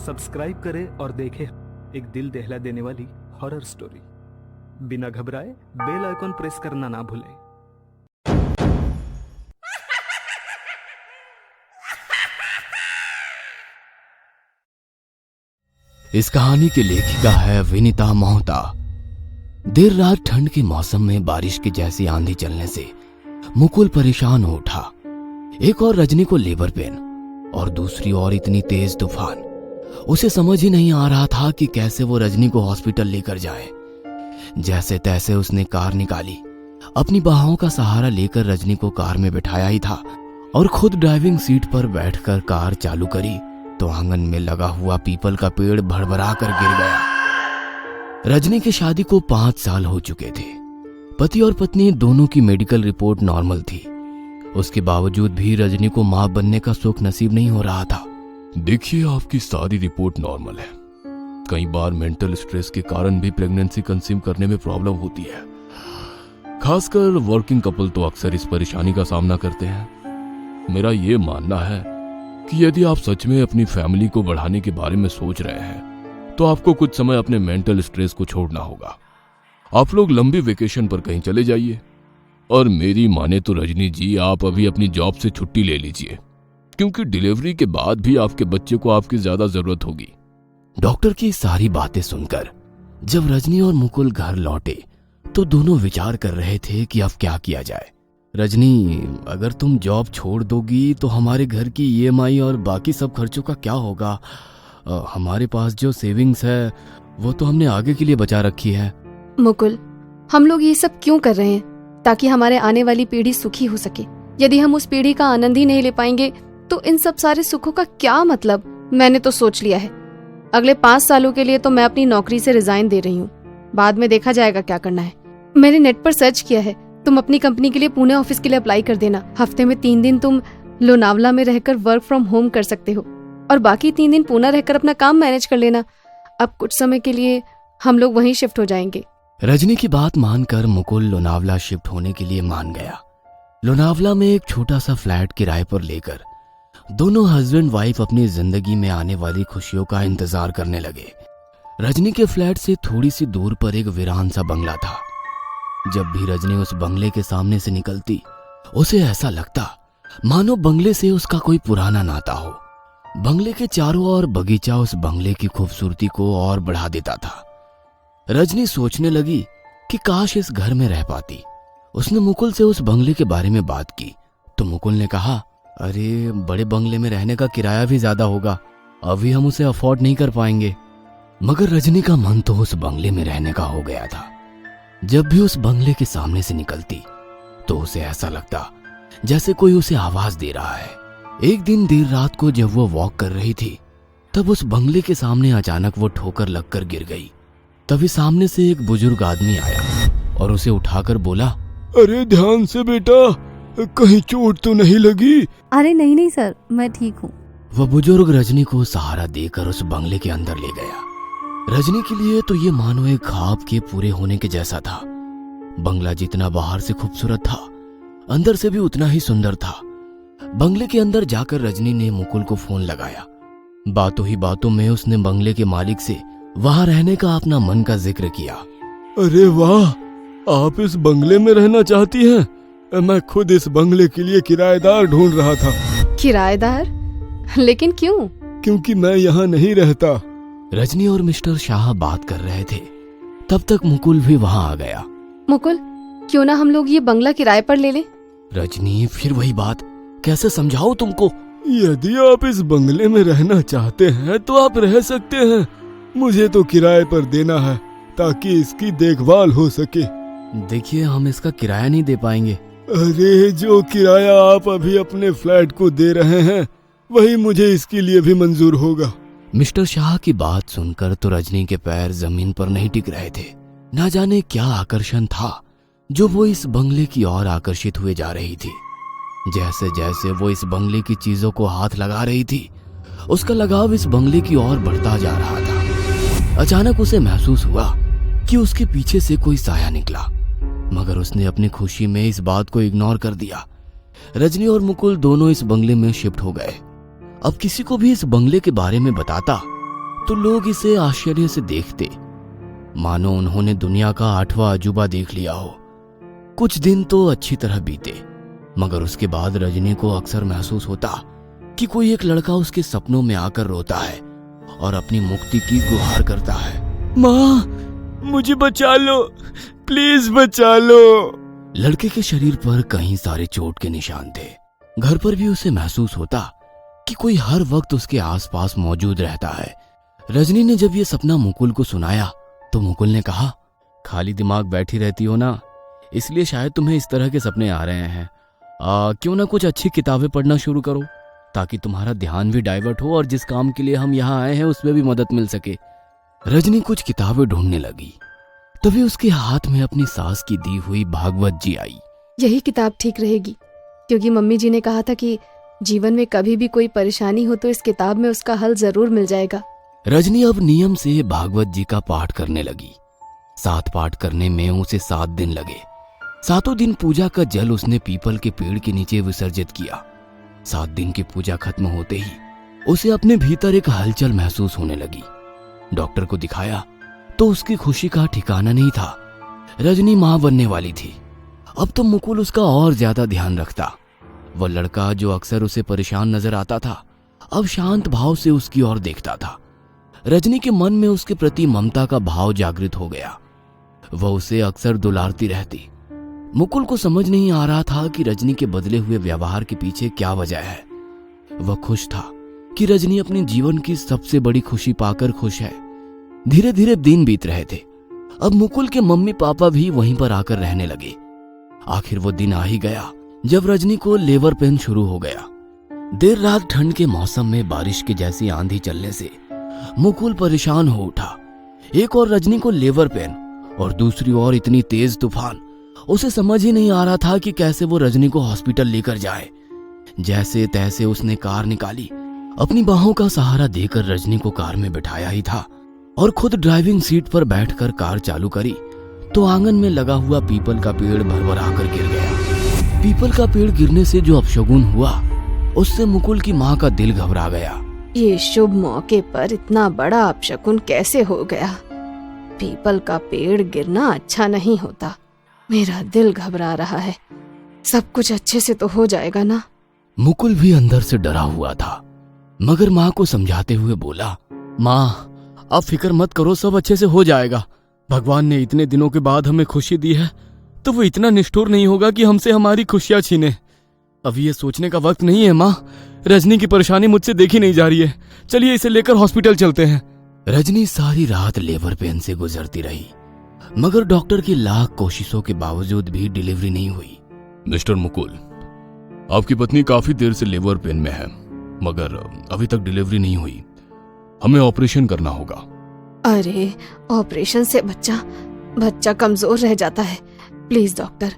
Subscribe करें और देखें एक दिल दहला देने वाली हॉरर स्टोरी। बिना घबराए बेल आइकॉन प्रेस करना ना भूलें। इस कहानी की लेखिका है विनीता मोहता। देर रात ठंड के मौसम में बारिश की जैसी आंधी चलने से मुकुल परेशान हो उठा। एक और रजनी को लेबर पेन और दूसरी ओर इतनी तेज तूफान। उसे समझ ही नहीं आ रहा था कि कैसे वो रजनी को हॉस्पिटल लेकर जाए। जैसे तैसे उसने कार निकाली, अपनी बाहों का सहारा लेकर रजनी को कार में बिठाया ही था और खुद ड्राइविंग सीट पर बैठकर कार चालू करी तो आंगन में लगा हुआ पीपल का पेड़ भड़बड़ा कर गिर गया। रजनी की शादी को 5 साल हो चुके थे। पति और पत्नी दोनों की मेडिकल रिपोर्ट नॉर्मल थी। उसके बावजूद भी रजनी को मां बनने का सुख नसीब नहीं हो रहा था। देखिए, आपकी सारी रिपोर्ट नॉर्मल है। कई बार मेंटल स्ट्रेस के कारण भी प्रेगनेंसी कंसीव करने में प्रॉब्लम होती है। खासकर वर्किंग कपल तो अक्सर इस परेशानी का सामना करते हैं। मेरा ये मानना है कि यदि आप सच में अपनी फैमिली को बढ़ाने के बारे में सोच रहे हैं तो आपको कुछ समय अपने मेंटल स्ट्रेस को छोड़ना होगा। आप लोग लंबी वेकेशन पर कहीं चले जाइए और मेरी माने तो रजनी जी, आप अभी अपनी जॉब से छुट्टी ले लीजिए, क्योंकि डिलीवरी के बाद भी आपके बच्चे को आपकी ज्यादा जरूरत होगी। डॉक्टर की सारी बातें सुनकर जब रजनी और मुकुल घर लौटे तो दोनों विचार कर रहे थे कि अब क्या किया जाए। रजनी, अगर तुम जॉब छोड़ दोगी तो हमारे घर की ईएमआई और बाकी सब खर्चों का क्या होगा? हमारे पास जो सेविंग्स है वो तो हमने आगे के लिए बचा रखी है। मुकुल, हम लोग ये सब क्यों कर रहे हैं? ताकि हमारे आने वाली पीढ़ी सुखी हो सके। यदि हम उस पीढ़ी का आनंद ही नहीं ले पाएंगे तो इन सब सारे सुखों का क्या मतलब? मैंने तो सोच लिया है, अगले 5 सालों के लिए तो मैं अपनी नौकरी से रिजाइन दे रही हूँ। बाद में देखा जाएगा क्या करना है। मैंने नेट पर सर्च किया है, तुम अपनी कंपनी के लिए पुणे ऑफिस के लिए अप्लाई कर देना। हफ्ते में 3 दिन तुम लोनावला में रहकर वर्क फ्रॉम होम कर सकते हो और बाकी 3 दिन पुणे रहकर अपना काम मैनेज कर लेना। अब कुछ समय के लिए हम लोग वहीं शिफ्ट हो जाएंगे। रजनी की बात मानकर मुकुल लोनावला शिफ्ट होने के लिए मान गया। लोनावला में एक छोटा सा फ्लैट किराए पर लेकर दोनों हस्बैंड वाइफ अपनी जिंदगी में आने वाली खुशियों का इंतजार करने लगे। रजनी के फ्लैट से थोड़ी सी दूर पर एक वीरान सा बंगला था। जब भी रजनी उस बंगले के सामने से निकलती उसे ऐसा लगता मानो बंगले से उसका कोई पुराना नाता हो। बंगले के चारों ओर बगीचा उस बंगले की खूबसूरती को और बढ़ा देता था। रजनी सोचने लगी कि काश इस घर में रह पाती। उसने मुकुल से उस बंगले के बारे में बात की तो मुकुल ने कहा, अरे बड़े बंगले में रहने का किराया भी ज्यादा होगा, अभी हम उसे अफोर्ड नहीं कर पाएंगे। मगर रजनी का मन तो उस बंगले में रहने का हो गया था। जब भी उस बंगले के सामने से निकलती तो उसे ऐसा लगता जैसे कोई उसे आवाज दे रहा है। एक दिन देर रात को जब वो वॉक कर रही थी तब उस बंगले के सामने अचानक वो ठोकर लगकर गिर गई। तभी सामने से एक बुजुर्ग आदमी आया और उसे उठाकर बोला, अरे ध्यान से बेटा, कहीं चोट तो नहीं लगी? अरे नहीं नहीं सर, मैं ठीक हूँ। वह बुजुर्ग रजनी को सहारा देकर उस बंगले के अंदर ले गया। रजनी के लिए तो ये मानो एक ख्वाब के पूरे होने के जैसा था। बंगला जितना बाहर से खूबसूरत था, अंदर से भी उतना ही सुंदर था। बंगले के अंदर जाकर रजनी ने मुकुल को फोन लगाया। बातों ही बातों में उसने बंगले के मालिक से वहां रहने का अपना मन का जिक्र किया। अरे वाह, आप इस बंगले में रहना चाहती हैं? मैं खुद इस बंगले के लिए किराएदार ढूंढ रहा था। किराएदार? लेकिन क्यों? क्योंकि मैं यहाँ नहीं रहता। रजनी और मिस्टर शाह बात कर रहे थे, तब तक मुकुल भी वहां आ गया। मुकुल, क्यों ना हम लोग ये बंगला किराए पर ले लें? रजनी, फिर वही बात, कैसे समझाओ तुमको? यदि आप इस बंगले में रहना चाहते हैं तो आप रह सकते हैं। मुझे तो किराए पर देना है ताकि इसकी देखभाल हो सके। देखिए, हम इसका किराया नहीं दे पाएंगे। अरे जो किराया आप अभी अपने फ्लैट को दे रहे हैं वही मुझे इसके लिए भी मंजूर होगा। मिस्टर शाह की बात सुनकर तो रजनी के पैर जमीन पर नहीं टिक रहे थे। ना जाने क्या आकर्षण था जो वो इस बंगले की ओर आकर्षित हुए जा रही थी। जैसे जैसे वो इस बंगले की चीजों को हाथ लगा रही थी, उसका लगाव इस बंगले की ओर बढ़ता जा रहा था। अचानक उसे महसूस हुआ कि उसके पीछे से कोई साया निकला, मगर उसने अपनी खुशी में इस बात को इग्नोर कर दिया। रजनी और मुकुल दोनों इस बंगले में शिफ्ट हो गए। अब किसी को भी इस बंगले के बारे में बताता तो लोग इसे आश्चर्य से देखते, मानो उन्होंने दुनिया का 8वां अजूबा देख लिया हो। कुछ दिन तो अच्छी तरह बीते, मगर उसके बाद रजनी को अक्सर महसूस होता कि कोई एक लड़का उसके सपनों में आकर रोता है और अपनी मुक्ति की गुहार करता है। माँ, मुझे बचा लो, प्लीज बचा लो। लड़के के शरीर पर कई सारे चोट के निशान थे। घर पर भी उसे महसूस होता कि कोई हर वक्त उसके आसपास मौजूद रहता है। रजनी ने जब ये सपना मुकुल को सुनाया तो मुकुल ने कहा, खाली दिमाग बैठी रहती हो ना, इसलिए शायद तुम्हें इस तरह के सपने आ रहे हैं। क्यों ना कुछ अच्छी किताबें पढ़ना शुरू करो, ताकि तुम्हारा ध्यान भी डाइवर्ट हो और जिस काम के लिए हम यहाँ आए हैं उसमें भी मदद मिल सके। रजनी कुछ किताबें ढूंढने लगी, तभी उसके हाथ में अपनी सास की दी हुई भागवत जी आई। यही किताब ठीक रहेगी, क्योंकि मम्मी जी ने कहा था कि जीवन में कभी भी कोई परेशानी हो तो इस किताब में उसका हल जरूर मिल जाएगा। रजनी अब नियम से भागवत जी का पाठ करने लगी। 7 पाठ करने में उसे 7 दिन लगे। 7 दिन पूजा का जल उसने पीपल के पेड़ के नीचे विसर्जित किया। 7 दिन की पूजा खत्म होते ही उसे अपने भीतर एक हलचल महसूस होने लगी। डॉक्टर को दिखाया तो उसकी खुशी का ठिकाना नहीं था। रजनी मां बनने वाली थी। अब तो मुकुल उसका और ज्यादा ध्यान रखता। वह लड़का जो अक्सर उसे परेशान नजर आता था, अब शांत भाव से उसकी ओर देखता था। रजनी के मन में उसके प्रति ममता का भाव जागृत हो गया। वह उसे अक्सर दुलारती रहती। मुकुल को समझ नहीं आ रहा था कि रजनी के बदले हुए व्यवहार के पीछे क्या वजह है। वह खुश था कि रजनी अपने जीवन की सबसे बड़ी खुशी पाकर खुश है। धीरे धीरे दिन बीत रहे थे। अब मुकुल के मम्मी पापा भी वहीं पर आकर रहने लगे। आखिर वो दिन आ ही गया जब रजनी को लेबर पेन शुरू हो गया। देर रात ठंड के मौसम में बारिश की जैसी आंधी चलने से मुकुल परेशान हो उठा। एक और रजनी को लेबर पेन और दूसरी ओर इतनी तेज तूफान। उसे समझ ही नहीं आ रहा था कि कैसे वो रजनी को हॉस्पिटल लेकर जाए। जैसे तैसे उसने कार निकाली। अपनी बाहों का सहारा देकर रजनी को कार में बिठाया ही था और खुद ड्राइविंग सीट पर बैठकर कार चालू करी तो आंगन में लगा हुआ पीपल का पेड़ भरभरा कर गिर गया। पीपल का पेड़ गिरने से जो अपशगुन हुआ, उससे मुकुल की माँ का दिल घबरा गया। ये शुभ मौके पर इतना बड़ा अपशकुन कैसे हो गया? पीपल का पेड़ गिरना अच्छा नहीं होता। मेरा दिल घबरा रहा है। सब कुछ अच्छे से तो हो जाएगा ना? मुकुल भी अंदर से डरा हुआ था, मगर माँ को समझाते हुए बोला, माँ आप फिक्र मत करो, सब अच्छे से हो जाएगा। भगवान ने इतने दिनों के बाद हमें खुशी दी है तो वो इतना निष्ठुर नहीं होगा कि हमसे हमारी खुशियां छीने। अभी ये सोचने का वक्त नहीं है माँ। रजनी की परेशानी मुझसे देखी नहीं जा रही है। चलिए इसे लेकर हॉस्पिटल चलते हैं। रजनी सारी रात लेबर पेन से गुजरती रही, मगर डॉक्टर की लाख कोशिशों के बावजूद भी डिलीवरी नहीं हुई। मिस्टर मुकुल, आपकी पत्नी काफी देर से लेबर पेन में है, मगर अभी तक डिलीवरी नहीं हुई। हमें ऑपरेशन करना होगा। अरे ऑपरेशन से बच्चा कमजोर रह जाता है। प्लीज डॉक्टर,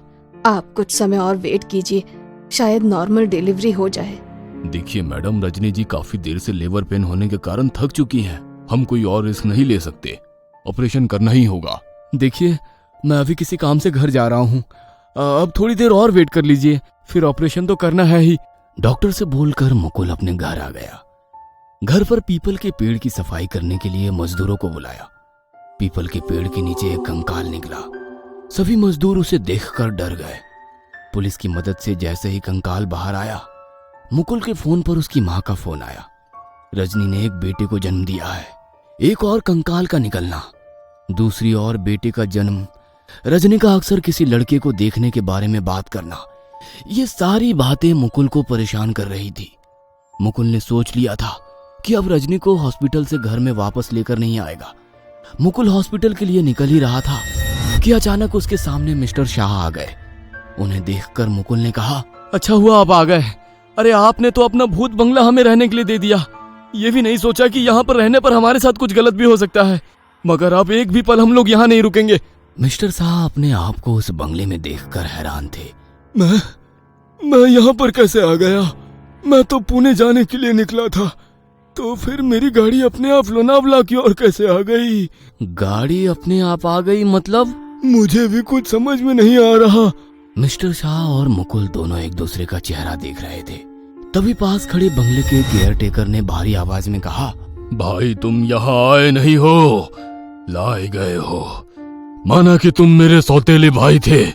आप कुछ समय और वेट कीजिए, शायद नॉर्मल डिलीवरी हो जाए। देखिए मैडम, रजनी जी काफी देर से लेबर पेन होने के कारण थक चुकी हैं। हम कोई और रिस्क नहीं ले सकते। ऑपरेशन करना ही होगा। देखिए मैं अभी किसी काम से घर जा रहा हूँ, अब थोड़ी देर और वेट कर लीजिए, फिर ऑपरेशन तो करना है ही। डॉक्टर से बोलकर मुकुल अपने घर आ गया। घर पर पीपल के पेड़ की सफाई करने के लिए मजदूरों को बुलाया। पीपल के पेड़ के नीचे एक कंकाल निकला। सभी मजदूर उसे देखकर डर गए। पुलिस की मदद से जैसे ही कंकाल बाहर आया, मुकुल के फोन पर उसकी मां का फोन आया। रजनी ने एक बेटे को जन्म दिया है। एक और कंकाल का निकलना, दूसरी ओर बेटे का जन्म, रजनी का अक्सर किसी लड़के को देखने के बारे में बात करना, ये सारी बातें मुकुल को परेशान कर रही थी। मुकुल ने सोच लिया था कि अब रजनी को हॉस्पिटल से घर में वापस लेकर नहीं आएगा। मुकुल हॉस्पिटल के लिए निकल ही रहा था कि अचानक उसके सामने मिस्टर शाह आ गए। उन्हें देखकर मुकुल ने कहा, अच्छा हुआ आप आ गए। अरे आपने तो अपना भूत बंगला हमें रहने के लिए दे दिया। ये भी नहीं सोचा कि यहाँ पर रहने पर हमारे साथ कुछ गलत भी हो सकता है, मगर अब एक भी पल हम लोग यहाँ नहीं रुकेंगे। मिस्टर शाह अपने आप को उस बंगले में देखकर हैरान थे। मैं यहाँ पर कैसे आ गया? मैं तो पुणे जाने के लिए निकला था, तो फिर मेरी गाड़ी अपने आप लोनावला की ओर कैसे आ गई? गाड़ी अपने आप आ गई मतलब? मुझे भी कुछ समझ में नहीं आ रहा। मिस्टर शाह और मुकुल दोनों एक दूसरे का चेहरा देख रहे थे। तभी पास खड़े बंगले के केयर टेकर ने भारी आवाज में कहा, भाई तुम यहाँ आए नहीं हो, लाए गए हो। माना कि तुम मेरे सौतेले भाई थे,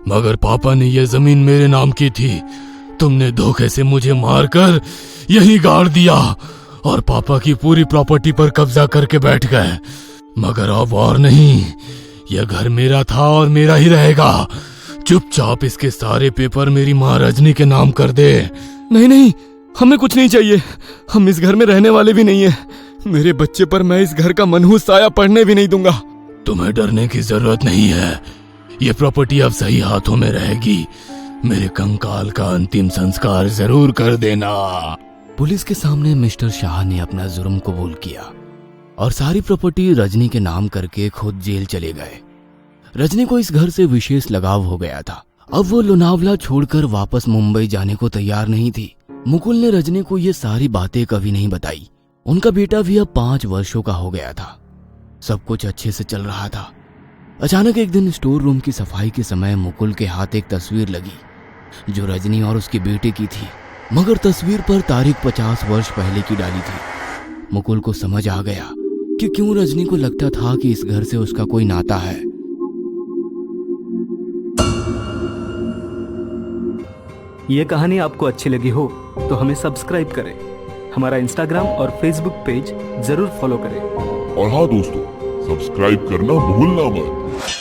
मगर पापा ने यह जमीन मेरे नाम की थी। तुमने धोखे से मुझे मारकर यहीं गाड़ दिया और पापा की पूरी प्रॉपर्टी पर कब्जा करके बैठ गए। मगर अब और नहीं, यह घर मेरा था और मेरा ही रहेगा। चुपचाप इसके सारे पेपर मेरी माँ रजनी के नाम कर दे। नहीं नहीं, हमें कुछ नहीं चाहिए। हम इस घर में रहने वाले भी नहीं है। मेरे बच्चे पर मैं इस घर का मनहूस साया पड़ने भी नहीं दूंगा। तुम्हें डरने की जरूरत नहीं है। ये प्रॉपर्टी अब सही हाथों में रहेगी। मेरे कंकाल का अंतिम संस्कार जरूर कर देना। पुलिस के सामने मिस्टर शाह ने अपना जुर्म कबूल किया और सारी प्रॉपर्टी रजनी के नाम करके खुद जेल चले गए। रजनी को इस घर से विशेष लगाव हो गया था। अब वो लोनावला छोड़कर वापस मुंबई जाने को तैयार नहीं थी। मुकुल ने रजनी को ये सारी बातें कभी नहीं बताई। उनका बेटा भी अब 5 वर्षों का हो गया था। सब कुछ अच्छे से चल रहा था। अचानक एक दिन स्टोर रूम की सफाई के समय मुकुल के हाथ एक तस्वीर लगी जो रजनी और उसके बेटे की थी, मगर तस्वीर पर तारीख 50 वर्ष पहले की डाली थी। मुकुल को समझ आ गया कि क्यों रजनी को लगता था कि इस घर से उसका कोई नाता है। ये कहानी आपको अच्छी लगी हो तो हमें सब्सक्राइब करें, हमारा इंस्टाग्राम और फेसबुक पेज जरूर फॉलो करें। और हाँ दोस्तों, सब्सक्राइब करना भूलना मत।